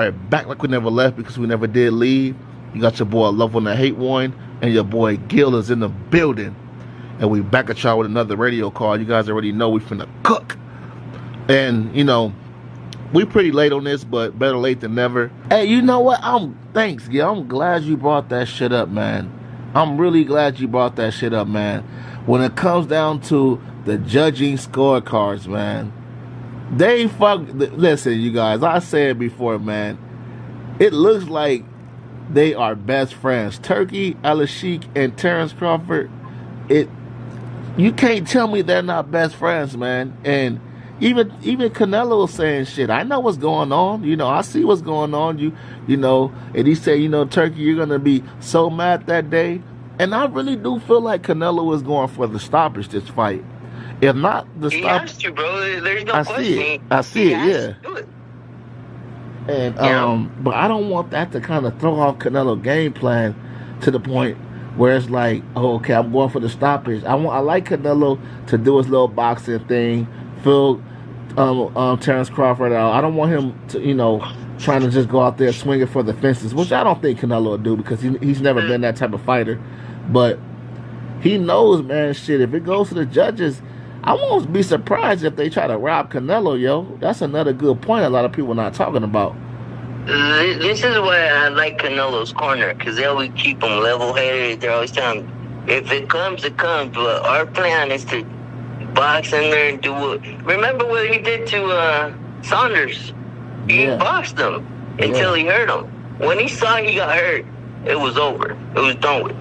right back like we never left because we never did leave. You got your boy Love on the Hate One, and your boy Gil is in the building. And we back at y'all with another radio call. You guys already know we finna cook. And, you know, we pretty late on this, but better late than never. Hey, you know what? Thanks, Gil. I'm glad you brought that shit up, man. I'm really glad you brought that shit up, man. When it comes down to the judging scorecards, man, listen, you guys, I said before, man, it looks like they are best friends. Turkey, Al-Sheik, and Terence Crawford, you can't tell me they're not best friends, man. And even Canelo was saying shit. I know what's going on. You know, I see what's going on. You know, and he said, you know, Turkey, you're going to be so mad that day. And I really do feel like Canelo was going for the stoppage this fight. If not the stoppage. He has to, bro. There's no question. I see it, yeah. And but I don't want that to kind of throw off Canelo's game plan to the point where it's like, oh, okay, I'm going for the stoppage. I like Canelo to do his little boxing thing, fill Terence Crawford out. I don't want him to, you know, trying to just go out there swinging for the fences, which I don't think Canelo will do because he's never been that type of fighter. But he knows, man, shit, if it goes to the judges, I won't be surprised if they try to rob Canelo, yo. That's another good point a lot of people are not talking about. This is why I like Canelo's corner, because they always keep him level-headed. They're always telling him, if it comes, it comes. But our plan is to box in there and do what... Remember what he did to Saunders? He boxed him until he hurt him. When he saw he got hurt, it was over. It was done with.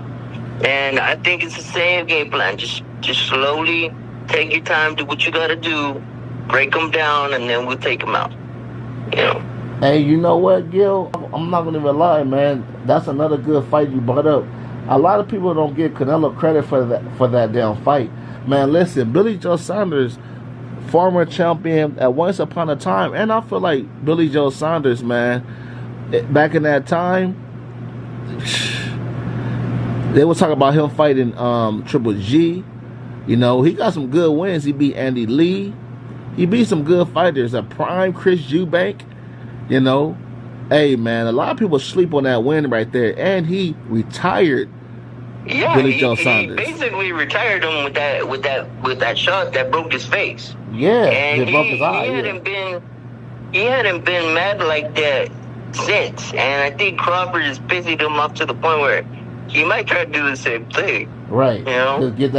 And I think it's the same game plan. Just slowly take your time, do what you got to do, break them down, and then we'll take them out. You know? Hey, you know what, Gil? I'm not going to even lie, man. That's another good fight you brought up. A lot of people don't give Canelo credit for that damn fight. Man, listen, Billy Joe Saunders, former champion at once upon a time, and I feel like Billy Joe Saunders, man, back in that time, they were talking about him fighting Triple G. You know, he got some good wins. He beat Andy Lee. He beat some good fighters. A prime Chris Eubank. You know, hey, man, a lot of people sleep on that win right there. And he retired Billy Joe Saunders. He basically retired him with that shot that broke his face. Yeah, and it broke his eye. He hadn't been mad like that since. And I think Crawford has pissed him off to the point where he might try to do the same thing. Right. You know? Just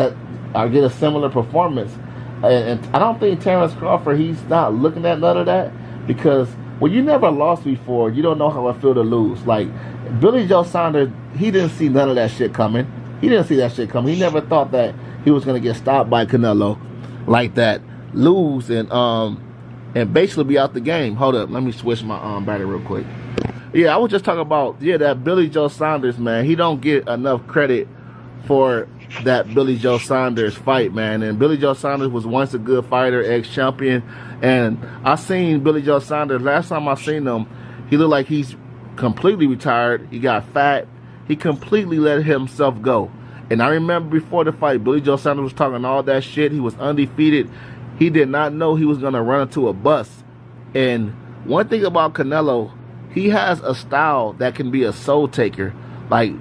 get a similar performance. And I don't think Terence Crawford, he's not looking at none of that, because when you never lost before, you don't know how it feel to lose. Like, Billy Joe Saunders, he didn't see none of that shit coming. He didn't see that shit coming. He never thought that he was going to get stopped by Canelo like that, lose, and basically be out the game. Hold up. Let me switch my battery real quick. Yeah, I was just talking about, that Billy Joe Saunders, man. He don't get enough credit for that Billy Joe Saunders fight, man. And Billy Joe Saunders was once a good fighter, ex-champion. And I seen Billy Joe Saunders, last time I seen him, he looked like he's completely retired. He got fat. He completely let himself go. And I remember before the fight, Billy Joe Saunders was talking all that shit. He was undefeated. He did not know he was going to run into a bus. And one thing about Canelo, he has a style that can be a soul taker. Like,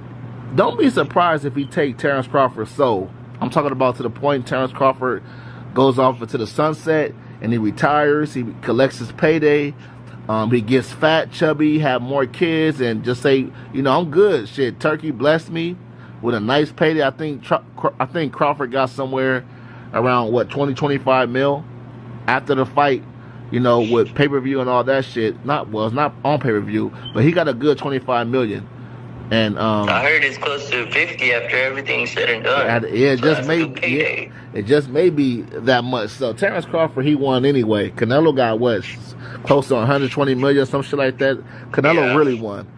don't be surprised if he take Terence Crawford's soul. I'm talking about to the point Terence Crawford goes off into the sunset and he retires. He collects his payday. He gets fat, chubby, have more kids, and just say, you know, I'm good. Shit, Turkey blessed me with a nice payday. I think Crawford got somewhere around, 20-25 mil after the fight, you know, with pay-per-view and all that shit. It's not on pay-per-view, but he got a good 25 million. And I heard it's close to 50 after everything's said and done. It just may be that much. So Terence Crawford, he won anyway. Canelo got close to 120 million, some shit like that. Canelo really won.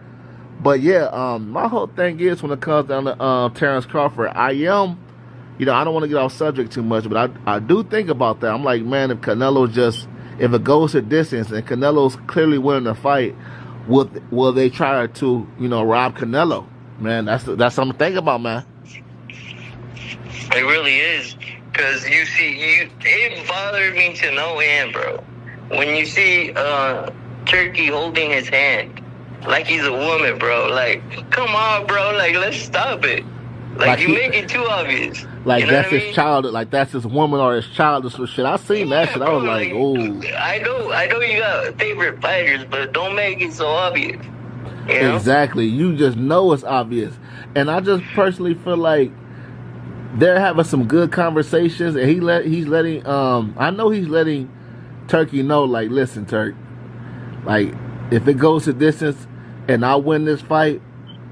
But my whole thing is, when it comes down to Terence Crawford, I don't want to get off subject too much, but I do think about that. I'm like, man, if it goes to distance and Canelo's clearly winning the fight, will they try to, rob Canelo? Man, that's something to think about, man. It really is, because it bothered me to no end, bro. When you see Turkey holding his hand like he's a woman, bro. Like, come on, bro. Like, let's stop it. Like you make it too obvious. Like, you know that's his mean? Child. Like, that's his woman or his child or some shit. I seen that shit. I was like, oh. I know you got favorite fighters, but don't make it so obvious. You know? Exactly. You just know it's obvious. And I just personally feel like they're having some good conversations, and he's letting I know he's letting Turkey know, like, listen, Turk, like, if it goes to distance and I win this fight,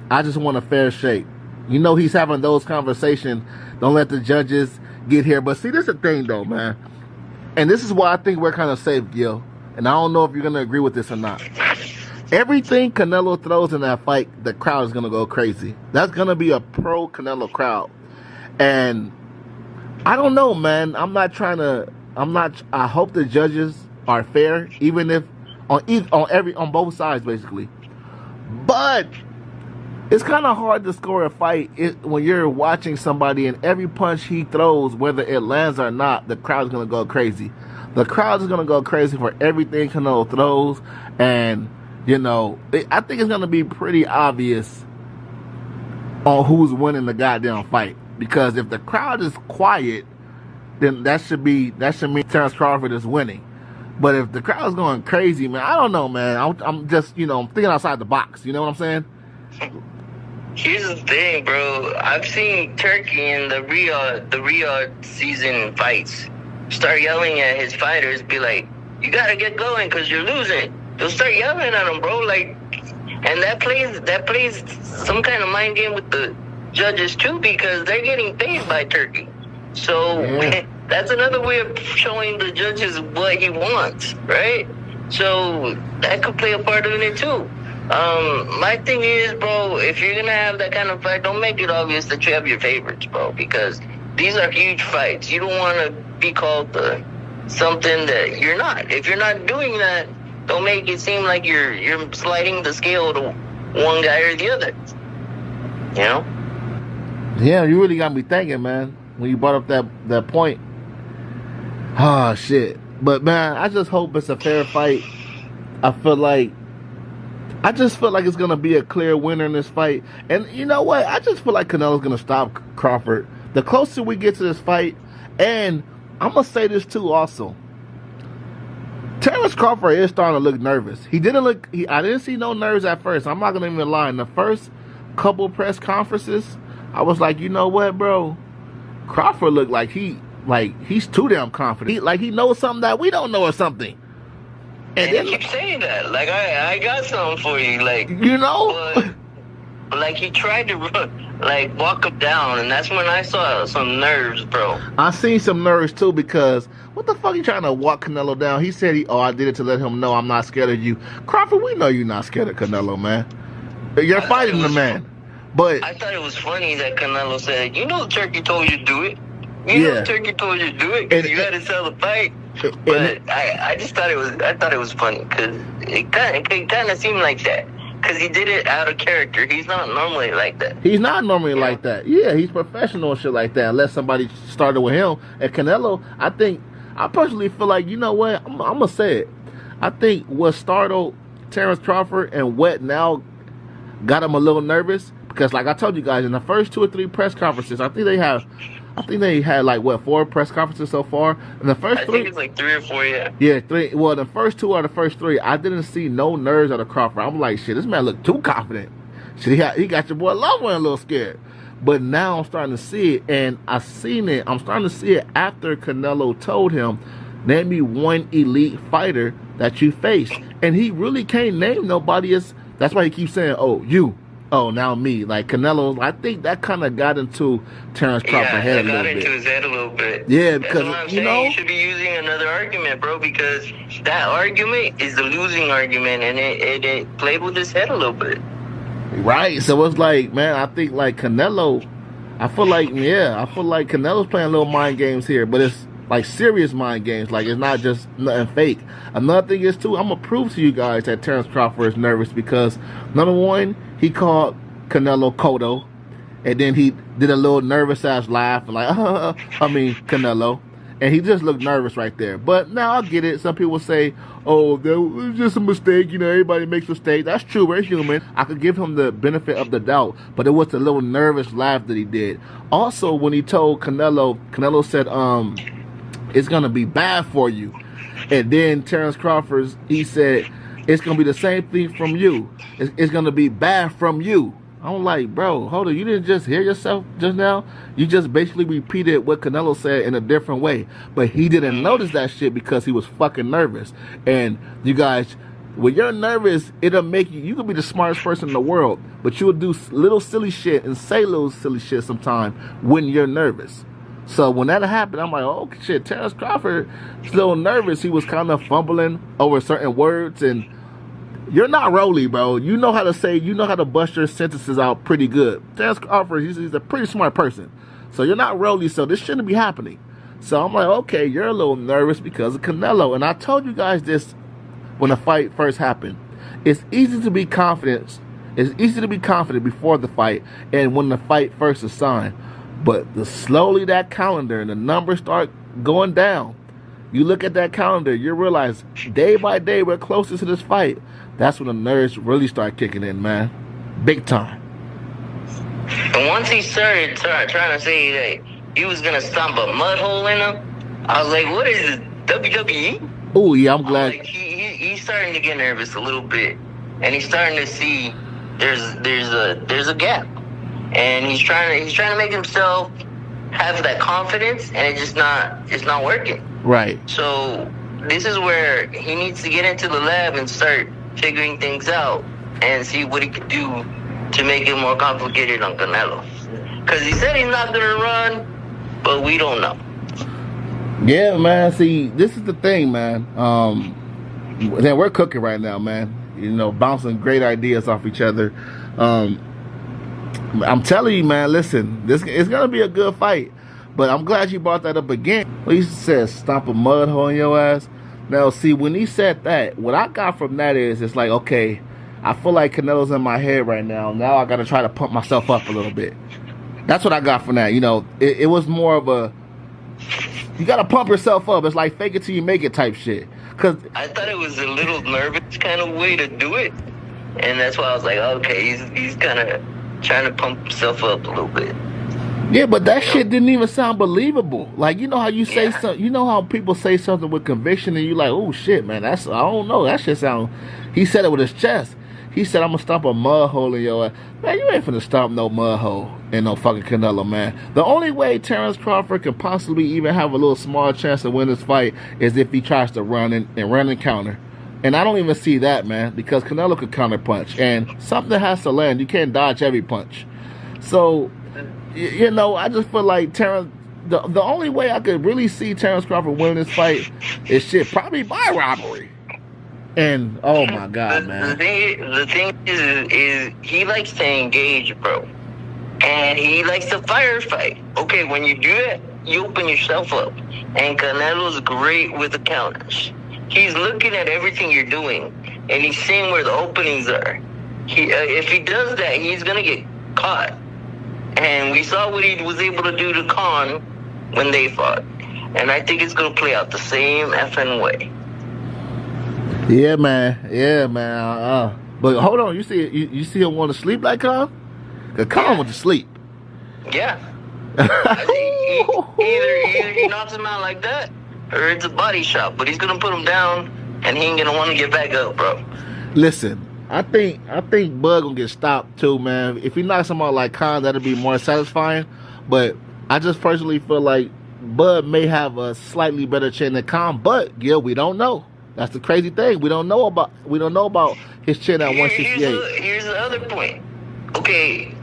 I just want a fair shake. You know, he's having those conversations. Don't let the judges get here. But see, this is the thing, though, man. And this is why I think we're kind of safe, Gil. And I don't know if you're going to agree with this or not. Everything Canelo throws in that fight, the crowd is going to go crazy. That's going to be a pro-Canelo crowd. And I don't know, man. I hope the judges are fair, even if on both sides, basically. But it's kind of hard to score a fight when you're watching somebody and every punch he throws, whether it lands or not, the crowd's going to go crazy. The crowd is going to go crazy for everything Canelo throws. And, you know, I think it's going to be pretty obvious on who's winning the goddamn fight. Because if the crowd is quiet, then that should mean Terence Crawford is winning. But if the crowd's going crazy, man, I don't know, man. I'm just, you know, I'm thinking outside the box. You know what I'm saying? Here's the thing, bro. I've seen Turkey in the Riyadh season fights start yelling at his fighters, be like, you gotta get going because you're losing. They'll start yelling at him, bro. Like, and that plays some kind of mind game with the judges too, because they're getting paid by Turkey. So that's another way of showing the judges what he wants, right? So that could play a part in it too. My thing is, bro, if you're gonna have that kind of fight, don't make it obvious that you have your favorites, bro, because these are huge fights. You don't want to be called something that you're not. If you're not doing that, don't make it seem like you're sliding the scale to one guy or the other. You know? Yeah, you really got me thinking, man, when you brought up that point. Ah, shit. But, man, I just hope it's a fair fight. I just feel like it's going to be a clear winner in this fight. And you know what? I just feel like Canelo's going to stop Crawford. The closer we get to this fight, and I'm going to say this too also. Terence Crawford is starting to look nervous. I didn't see no nerves at first. I'm not going to even lie. In the first couple press conferences, I was like, you know what, bro? Crawford looked like he's too damn confident. He knows something that we don't know or something. And then keep saying that. Like, I got something for you. Like, you know? But like, he tried to, like, walk him down, and that's when I saw some nerves, bro. I seen some nerves, too, because what the fuck you trying to walk Canelo down? He said, I did it to let him know I'm not scared of you. Crawford, we know you're not scared of Canelo, man. You're fighting the man. But I thought it was funny that Canelo said, you know Turkey told you to do it. You know Turkey told you to do it because you had to sell the fight. But I just thought it was funny because it kind of seemed like that because he did it out of character. He's not normally like that. He's not normally like that. Yeah, he's professional and shit like that. Unless somebody started with him. And Canelo, I personally feel like, you know what? I'm gonna say it. I think what startled Terence Crawford and what now got him a little nervous because, like I told you guys, in the first 2 or 3 press conferences, I think they had like 4 press conferences so far. And the first 3, I think it's like 3 or 4, yeah. Yeah, 3. Well, the first 2 or the first 3, I didn't see no nerves out of Crawford. I'm like, shit, this man looked too confident. Shit, he got your boy Lover a little scared. But now I'm starting to see it, and I'm starting to see it after Canelo told him, name me one elite fighter that you faced, and he really can't name nobody. That's why he keeps saying, "Oh, you." Oh, now me. Like Canelo, I think that kind of got into Terence Crawford's head a little bit. Yeah, got into his head a little bit. Yeah, because, that's what I'm saying. You should be using another argument, bro, because that argument is the losing argument, and it played with his head a little bit. Right. So it's like, man, I think like Canelo, I feel like Canelo's playing little mind games here, but it's like serious mind games. Like, it's not just nothing fake. Another thing is, too, I'm going to prove to you guys that Terence Crawford is nervous because, number one, he called Canelo Cotto, and then he did a little nervous-ass laugh, like, Canelo. And he just looked nervous right there. But now I get it. Some people say, oh, that was just a mistake. You know, everybody makes mistakes. That's true. We're human. I could give him the benefit of the doubt. But it was a little nervous laugh that he did. Also, when he told Canelo said, it's going to be bad for you. And then Terrence Crawford, he said, it's going to be the same thing from you. It's going to be bad from you. I'm like, bro, hold on. You didn't just hear yourself just now? You just basically repeated what Canelo said in a different way. But he didn't notice that shit because he was fucking nervous. And you guys, when you're nervous, it'll make you could be the smartest person in the world, but you'll do little silly shit and say little silly shit sometimes when you're nervous. So when that happened, I'm like, oh shit, Terrence Crawford is a little nervous. He was kind of fumbling over certain words, and you're not Rolly, bro. You know how to bust your sentences out pretty good. Terrence Crawford, he's a pretty smart person. So you're not Rolly, so this shouldn't be happening. So I'm like, okay, you're a little nervous because of Canelo. And I told you guys this when the fight first happened. It's easy to be confident. It's easy to be confident before the fight and when the fight first is signed. But slowly that calendar and the numbers start going down. You look at that calendar, you realize day by day we're closer to this fight. That's when the nerves really start kicking in, man. Big time. And once he started trying to say that he was going to stomp a mud hole in him, I was like, what is this, WWE? Oh, yeah, I'm glad. Like, he's starting to get nervous a little bit. And he's starting to see there's a gap. And he's trying to make himself have that confidence, and it's not working. Right. So this is where he needs to get into the lab and start figuring things out and see what he could do to make it more complicated on Canelo. Because he said he's not going to run, but we don't know. Yeah, man. See, this is the thing, man. Then we're cooking right now, man. You know, bouncing great ideas off each other. I'm telling you, man, listen, it's going to be a good fight. But I'm glad you brought that up again. Well, he said stomp a mud hole in your ass. Now, see, when he said that, what I got from that is, it's like, okay, I feel like Canelo's in my head right now. Now I got to try to pump myself up a little bit. That's what I got from that. You know, it was more of a, you got to pump yourself up. It's like fake it till you make it type shit. Cause I thought it was a little nervous kind of way to do it. And that's why I was like, okay, he's kind of trying to pump himself up a little bit. Yeah, but that shit didn't even sound believable. Like, you know how you say something, you know how people say something with conviction and you like, oh shit, man, I don't know, that shit sound, he said it with his chest. He said, I'm gonna stomp a mud hole in your ass. Man, you ain't finna stomp no mud hole in no fucking Canelo, man. The only way Terrence Crawford can possibly even have a little small chance to win this fight is if he tries to run and counter. And I don't even see that, man, because Canelo could counter punch. And something has to land. You can't dodge every punch. So, you know, I just feel like Terrence, the only way I could really see Terrence Crawford winning this fight is shit, probably by robbery. And, oh my God, man. The thing is he likes to engage, bro. And he likes to firefight. Okay, when you do that, you open yourself up. And Canelo's great with the counters. He's looking at everything you're doing, and he's seeing where the openings are. If he does that, he's going to get caught. And we saw what he was able to do to Khan when they fought. And I think it's going to play out the same effing way. Yeah, man. Yeah, man. But hold on. You see him want to sleep like Khan? Because Khan went to sleep. Yeah. Either he knocks him out like that, or it's a body shot. But he's going to put him down, and he ain't going to want to get back up, bro. Listen. I think Bud gonna get stopped too, man. If he knocks him out like Khan, that'll be more satisfying. But I just personally feel like Bud may have a slightly better chin than Khan. But Gil, we don't know. That's the crazy thing. We don't know about his chin at 168. Here's the other point. Okay,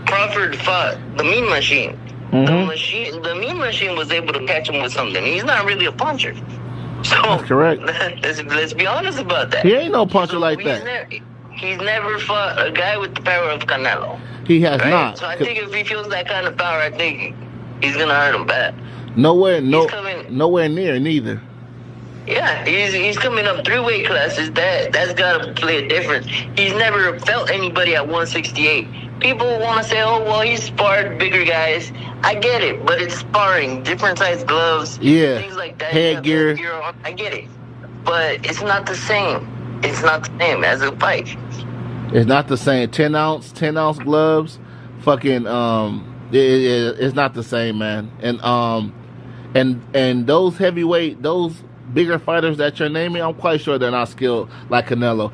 Crawford fought the Mean Machine. Mm-hmm. The Mean Machine was able to catch him with something. He's not really a puncher. So that's correct. Let's be honest about that. He ain't no puncher like that. He's never fought a guy with the power of Canelo. He has not. So I think if he feels that kind of power, I think he's gonna hurt him bad. Nowhere near neither. Yeah, he's coming up 3 weight classes. That's gotta play a difference. He's never felt anybody at 168 people want to say, oh, well, he sparred bigger guys. I get it, but it's sparring, different size gloves, things like that. Headgear. I get it, but it's not the same. It's not the same as a fight. It's not the same. 10 ounce gloves, fucking it's not the same, man. And those heavyweight, those bigger fighters that you're naming, I'm quite sure they're not skilled like Canelo.